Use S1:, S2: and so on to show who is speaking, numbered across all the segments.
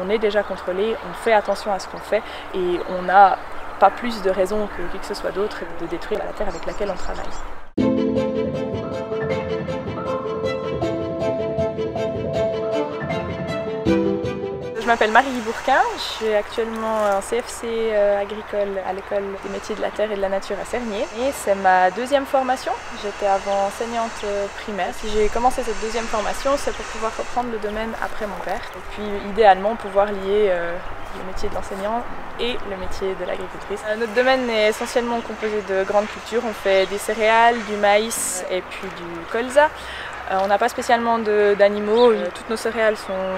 S1: on est déjà contrôlé, on fait attention à ce qu'on fait et on n'a pas plus de raison que qui que ce soit d'autre de détruire la terre avec laquelle on travaille. Je m'appelle Marie Bourquin, je suis actuellement en CFC agricole à l'école des métiers de la terre et de la nature à Cernay. Et c'est ma deuxième formation, j'étais avant enseignante primaire. Si j'ai commencé cette deuxième formation, c'est pour pouvoir reprendre le domaine après mon père. Et puis idéalement pouvoir lier le métier de l'enseignant et le métier de l'agricultrice. Notre domaine est essentiellement composé de grandes cultures, on fait des céréales, du maïs et puis du colza. On n'a pas spécialement d'animaux, toutes nos céréales sont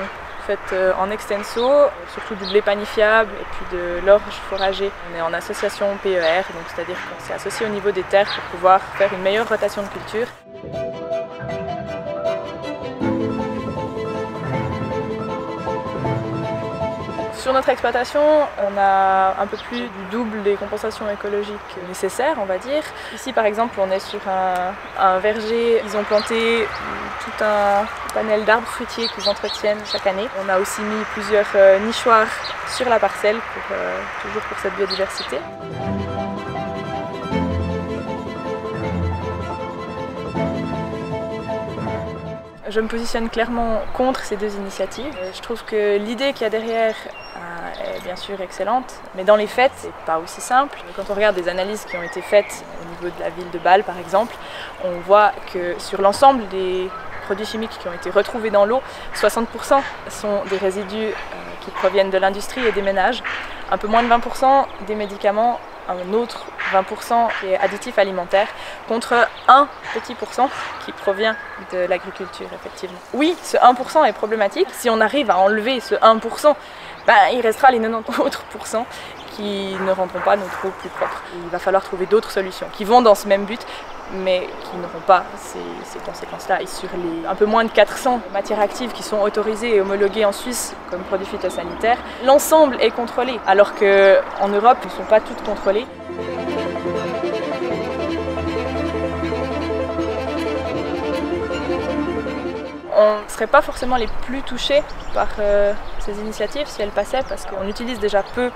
S1: faites en extenso, surtout du blé panifiable et puis de l'orge fourragée. On est en association PER, donc c'est-à-dire qu'on s'est associé au niveau des terres pour pouvoir faire une meilleure rotation de culture. Sur notre exploitation, on a un peu plus du double des compensations écologiques nécessaires, on va dire. Ici, par exemple, on est sur un verger. Ils ont planté tout un panel d'arbres fruitiers qu'ils entretiennent chaque année. On a aussi mis plusieurs nichoirs sur la parcelle, toujours pour cette biodiversité. Je me positionne clairement contre ces deux initiatives. Je trouve que l'idée qu'il y a derrière est bien sûr excellente, mais dans les faits, c'est pas aussi simple. Quand on regarde des analyses qui ont été faites au niveau de la ville de Bâle, par exemple, on voit que sur l'ensemble des produits chimiques qui ont été retrouvés dans l'eau, 60% sont des résidus qui proviennent de l'industrie et des ménages, un peu moins de 20% des médicaments, un autre 20% qui est additif alimentaire, contre un petit pourcent qui provient de l'agriculture, effectivement. Oui, ce 1% est problématique. Si on arrive à enlever ce 1%, il restera les 90 autres pourcents qui ne rendront pas notre eau plus propre. Il va falloir trouver d'autres solutions qui vont dans ce même but, mais qui n'auront pas ces conséquences-là. Et sur les un peu moins de 400 matières actives qui sont autorisées et homologuées en Suisse comme produits phytosanitaires, l'ensemble est contrôlé, alors qu'en Europe, ils ne sont pas toutes contrôlées. On ne serait pas forcément les plus touchés par ces initiatives si elles passaient, parce qu'on utilise déjà peu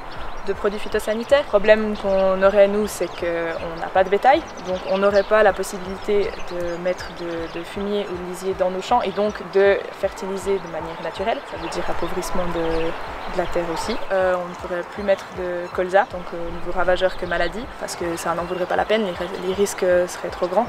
S1: de produits phytosanitaires. Le problème qu'on aurait, nous, c'est qu'on n'a pas de bétail, donc on n'aurait pas la possibilité de mettre de fumier ou de lisier dans nos champs et donc de fertiliser de manière naturelle. Ça veut dire appauvrissement de la terre aussi. On ne pourrait plus mettre de colza, donc au niveau ravageur que maladie, parce que ça n'en vaudrait pas la peine, les risques seraient trop grands.